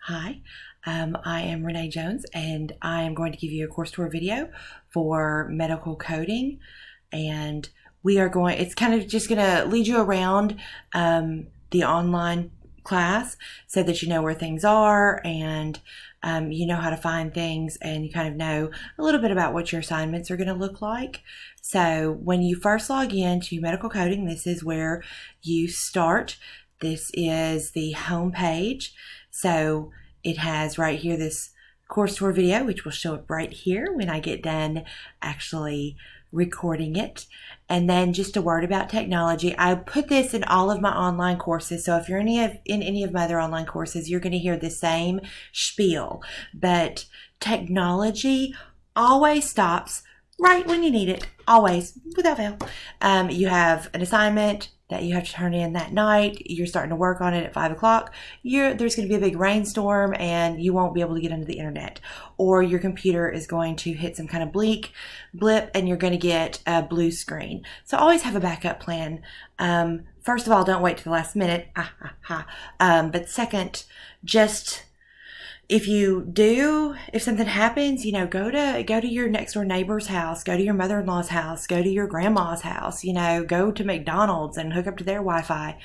Hi, I am Renee Jones, and I am going to give you a course tour video for medical coding. And it's kind of just going to lead you around the online class so that you know where things are and you know how to find things, and you kind of know a little bit about what your assignments are going to look like. So when you first log in to medical coding, this is where you start. This is the home page. So it has right here this course tour video, which will show up right here when I get done actually recording it. And then just a word about technology. I put this in all of my online courses. So if you're in any of my other online courses, you're going to hear the same spiel. But technology always stops right when you need it. Always, without fail. You have an assignment that you have to turn in that night. You're starting to work on it at 5 o'clock. There's going to be a big rainstorm and you won't be able to get into the internet. Or your computer is going to hit some kind of blip and you're going to get a blue screen. So always have a backup plan. First of all, don't wait to the last minute. But second, just if something happens, go to your next door neighbor's house, go to your mother-in-law's house, go to your grandma's house, go to McDonald's and hook up to their Wi-Fi,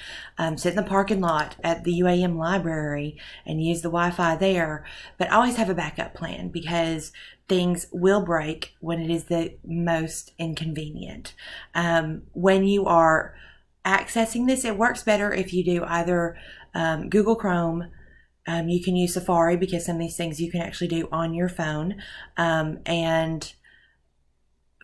sit in the parking lot at the UAM library and use the Wi-Fi there. But always have a backup plan, because things will break when it is the most inconvenient. When you are accessing this, it works better if you do either Google Chrome. You can use Safari, because some of these things you can actually do on your phone, and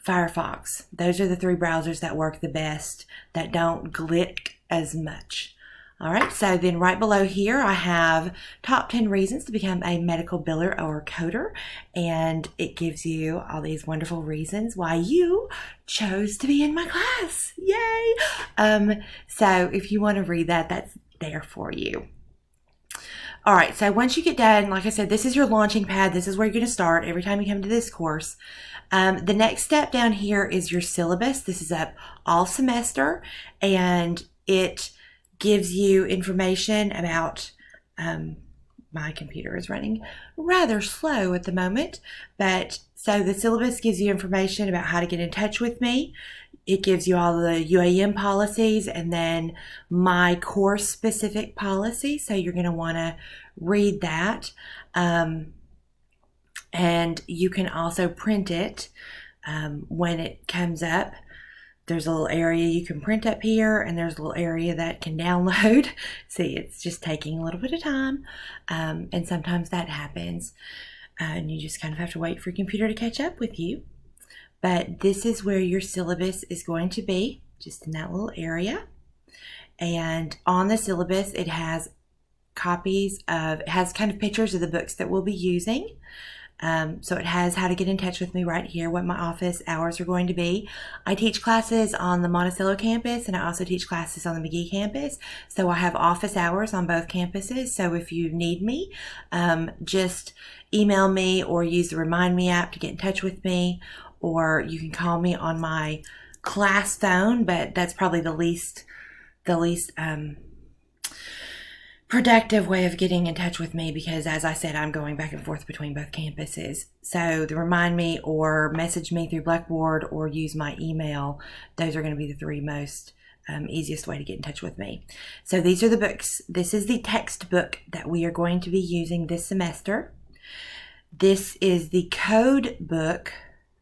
Firefox. Those are the three browsers that work the best, that don't glitch as much. All right, so then right below here, I have top 10 reasons to become a medical biller or coder, and it gives you all these wonderful reasons why you chose to be in my class. Yay! So if you want to read that, that's there for you. All right, so once you get done, like I said, this is your launching pad. This is where you're going to start every time you come to this course. The next step down here is your syllabus. This is up all semester, and it gives you information about, my computer is running rather slow at the moment, but so the syllabus gives you information about how to get in touch with me. It gives you all the UAM policies and then my course specific policy. So you're going to want to read that. And you can also print it when it comes up. There's a little area you can print up here, and there's a little area that can download. See, it's just taking a little bit of time. And sometimes that happens. And you just kind of have to wait for your computer to catch up with you. But this is where your syllabus is going to be, just in that little area. And on the syllabus, it has it has kind of pictures of the books that we'll be using. So it has how to get in touch with me right here, what my office hours are going to be. I teach classes on the Monticello campus, and I also teach classes on the McGee campus. So I have office hours on both campuses. So if you need me, just email me or use the Remind Me app to get in touch with me, or you can call me on my class phone, but that's probably the least productive way of getting in touch with me, because as I said, I'm going back and forth between both campuses. So the Remind Me or message me through Blackboard or use my email, those are going to be the three most easiest way to get in touch with me. So these are the books. This is the textbook that we are going to be using this semester. This is the code book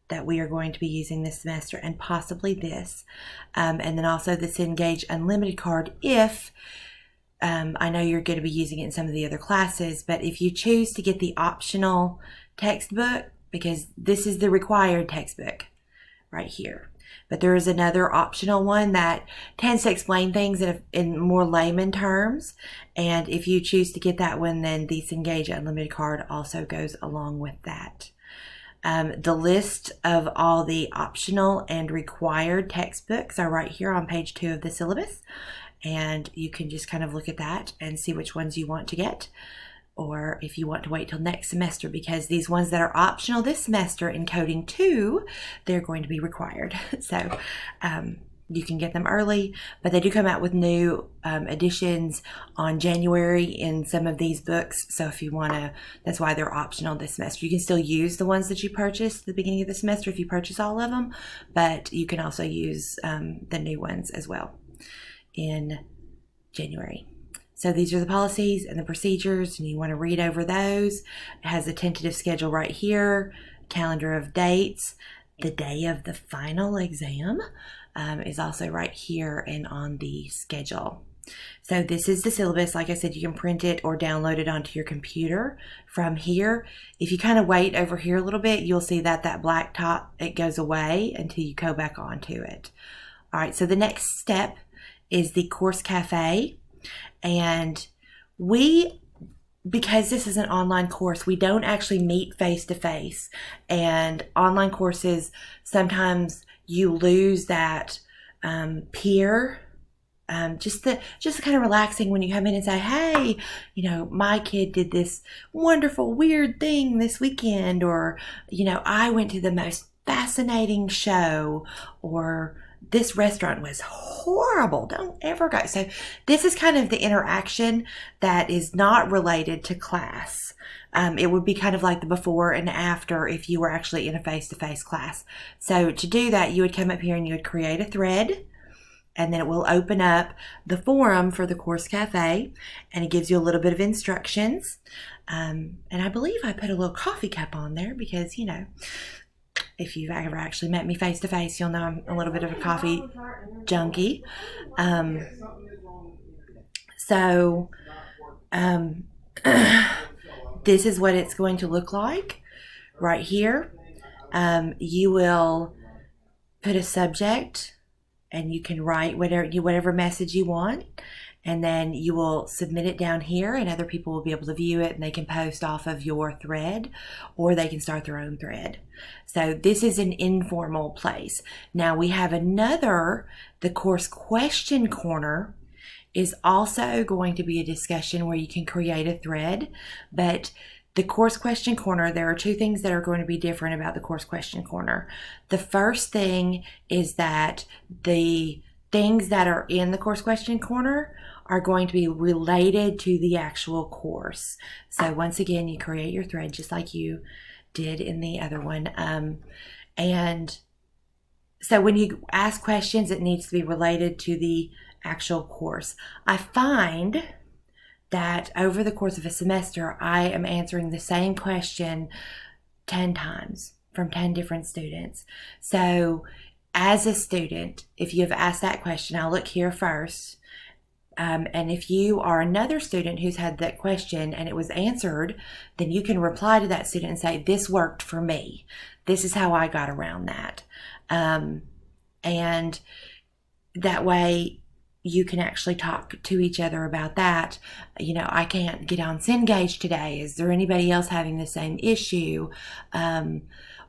that we are going to be using this semester, and possibly this. And then also the Cengage Unlimited card if I know you're going to be using it in some of the other classes, but if you choose to get the optional textbook, because this is the required textbook right here, but there is another optional one that tends to explain things in more layman terms, and if you choose to get that one, then the Cengage Unlimited card also goes along with that. The list of all the optional and required textbooks are right here on page 2 of the syllabus. And you can just kind of look at that and see which ones you want to get, or if you want to wait till next semester, because these ones that are optional this semester in Coding 2, they're going to be required. So you can get them early, but they do come out with new editions on January in some of these books. So if you want to, that's why they're optional this semester. You can still use the ones that you purchased at the beginning of the semester if you purchase all of them, but you can also use the new ones as well in January. So these are the policies and the procedures, and you want to read over those. It has a tentative schedule right here, calendar of dates. The day of the final exam is also right here and on the schedule. So this is the syllabus. Like I said, you can print it or download it onto your computer from here. If you kind of wait over here a little bit, you'll see that that black top, it goes away until you go back onto it. All right, so the next step is the Course Cafe. And because this is an online course, we don't actually meet face-to-face. And online courses, sometimes you lose that peer, just the kind of relaxing when you come in and say, hey, you know, my kid did this wonderful, weird thing this weekend, or, you know, I went to the most fascinating show, or this restaurant was horrible. Don't ever go. So this is kind of the interaction that is not related to class. It would be kind of like the before and after if you were actually in a face-to-face class. So to do that, you would come up here and you would create a thread, and then it will open up the forum for the Course Cafe, and it gives you a little bit of instructions. And I believe I put a little coffee cup on there because, you know, if you've ever actually met me face to face, you'll know I'm a little bit of a coffee junkie. This is what it's going to look like right here. You will put a subject, and you can write whatever message you want. And then you will submit it down here, and other people will be able to view it, and they can post off of your thread, or they can start their own thread. So this is an informal place. Now we have the Course Question Corner is also going to be a discussion where you can create a thread. But the Course Question Corner, there are two things that are going to be different about the Course Question Corner. The first thing is that the things that are in the Course Question Corner are going to be related to the actual course. So once again, you create your thread just like you did in the other one. And so when you ask questions, it needs to be related to the actual course. I find that over the course of a semester, I am answering the same question 10 times from 10 different students. So as a student, if you've asked that question, I'll look here first. And if you are another student who's had that question and it was answered, then you can reply to that student and say, this worked for me. This is how I got around that. And that way you can actually talk to each other about that. You know, I can't get on Cengage today. Is there anybody else having the same issue?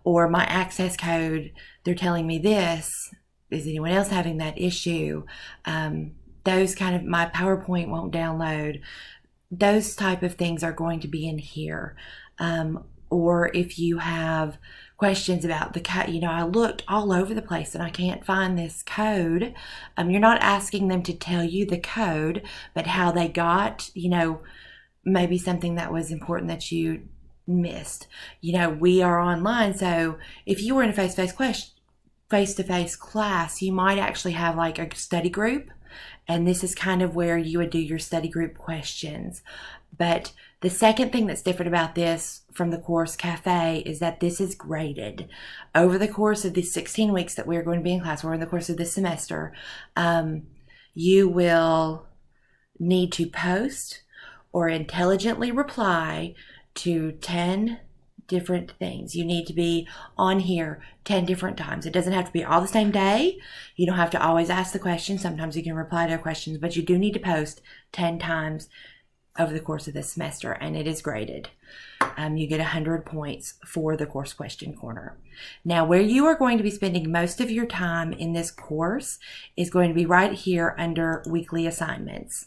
Or my access code, they're telling me this. Is anyone else having that issue? Those kind of, my PowerPoint won't download. Those type of things are going to be in here. Or if you have questions about the code, you know, I looked all over the place and I can't find this code. You're not asking them to tell you the code, but how they got, you know, maybe something that was important that you missed. You know, we are online, so if you were in a face-to-face class, you might actually have like a study group, and this is kind of where you would do your study group questions. But the second thing that's different about this from the Course Cafe is that this is graded. Over the course of the 16 weeks that we're going to be in class, or in the course of this semester, you will need to post or intelligently reply to 10 different things. You need to be on here 10 different times. It doesn't have to be all the same day. You don't have to always ask the question. Sometimes you can reply to questions, but you do need to post 10 times over the course of this semester, and it is graded. You get 100 points for the Course Question Corner. Now, where you are going to be spending most of your time in this course is going to be right here under weekly assignments.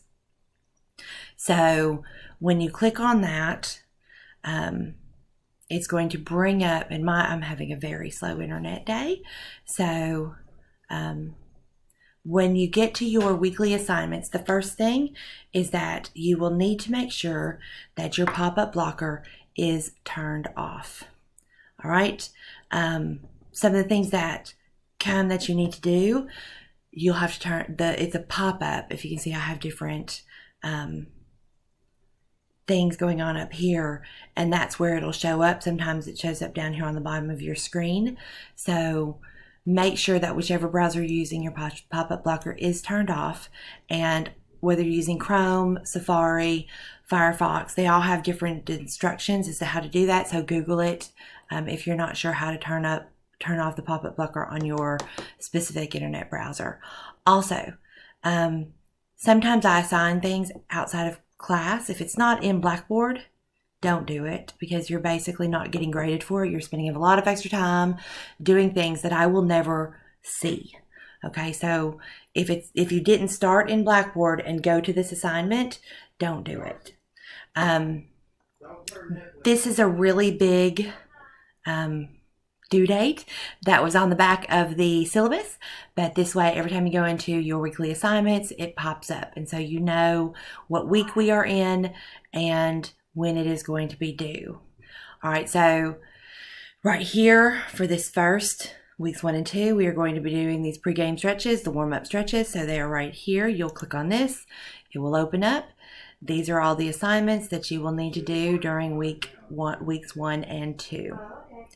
So when you click on that, it's going to bring up, and I'm having a very slow internet day, so when you get to your weekly assignments, the first thing is that you will need to make sure that your pop-up blocker is turned off. All right. Some of the things that you need to do, you'll have to turn it's a pop-up. If you can see, I have different things going on up here, and that's where it'll show up. Sometimes it shows up down here on the bottom of your screen. So make sure that whichever browser you're using, your pop-up blocker is turned off. And whether you're using Chrome, Safari, Firefox, they all have different instructions as to how to do that. So Google it if you're not sure how to turn off the pop-up blocker on your specific internet browser. Also, sometimes I assign things outside of class. If it's not in Blackboard, don't do it, because you're basically not getting graded for it. You're spending a lot of extra time doing things that I will never see. Okay, so if you didn't start in Blackboard and go to this assignment, don't do it. This is a really big due date that was on the back of the syllabus, but this way every time you go into your weekly assignments, it pops up, and so you know what week we are in and when it is going to be due. All right, so right here for this first weeks 1 and 2, we are going to be doing these pregame stretches, the warm-up stretches. So they are right here. You'll click on this, it will open up. These are all the assignments that you will need to do during weeks 1 and 2.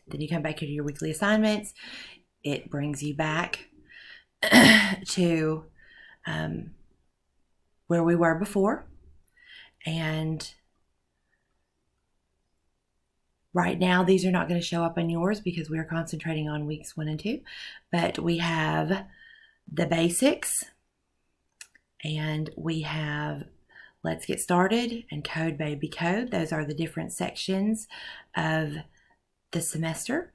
Then you come back here to your weekly assignments. It brings you back to where we were before. And right now, these are not going to show up on yours because we are concentrating on weeks 1 and 2. But we have the basics, and we have Let's Get Started and Code Baby Code. Those are the different sections of the semester.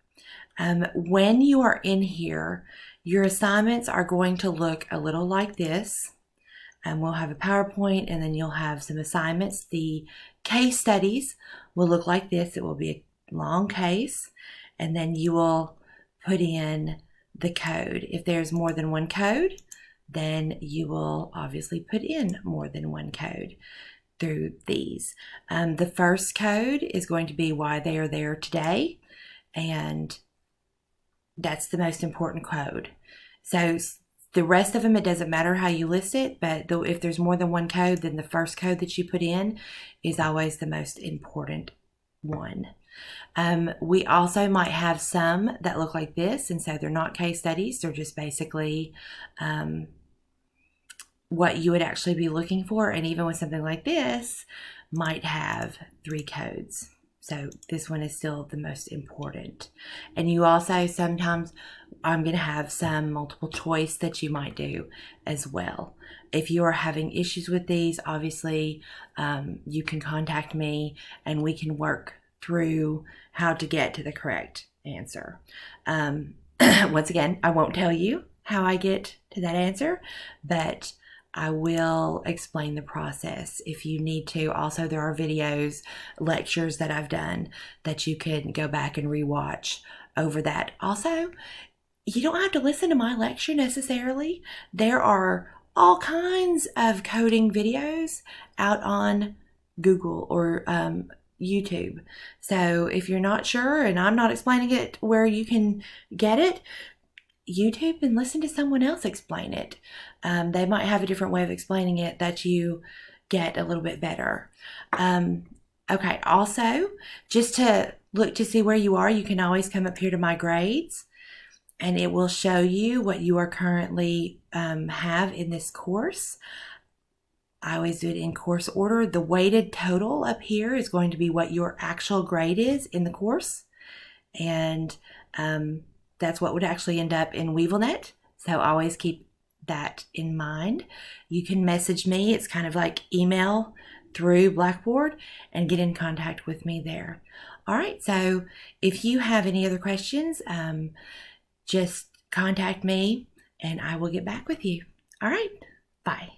When you are in here, your assignments are going to look a little like this. We'll have a PowerPoint, and then you'll have some assignments. The case studies will look like this. It will be a long case, and then you will put in the code. If there's more than one code, then you will obviously put in more than one code through these. The first code is going to be why they are there today, and that's the most important code. So the rest of them, it doesn't matter how you list it, but if there's more than one code, then the first code that you put in is always the most important one. We also might have some that look like this, and so they're not case studies. They're just basically what you would actually be looking for, and even with something like this, might have 3 codes. So this one is still the most important. And you also sometimes, I'm going to have some multiple choice that you might do as well. If you are having issues with these, obviously you can contact me and we can work through how to get to the correct answer. Once again, I won't tell you how I get to that answer, but I will explain the process if you need to. Also, there are videos, lectures that I've done that you can go back and rewatch over that. Also, you don't have to listen to my lecture necessarily. There are all kinds of coding videos out on Google or YouTube. So if you're not sure and I'm not explaining it where you can get it, YouTube and listen to someone else explain it. They might have a different way of explaining it that you get a little bit better. Okay, also, just to look to see where you are, you can always come up here to My Grades, and it will show you what you are currently have in this course. I always do it in course order. The weighted total up here is going to be what your actual grade is in the course, and that's what would actually end up in WeevilNet. So always keep that in mind. You can message me. It's kind of like email through Blackboard and get in contact with me there. All right. So if you have any other questions, just contact me and I will get back with you. All right. Bye.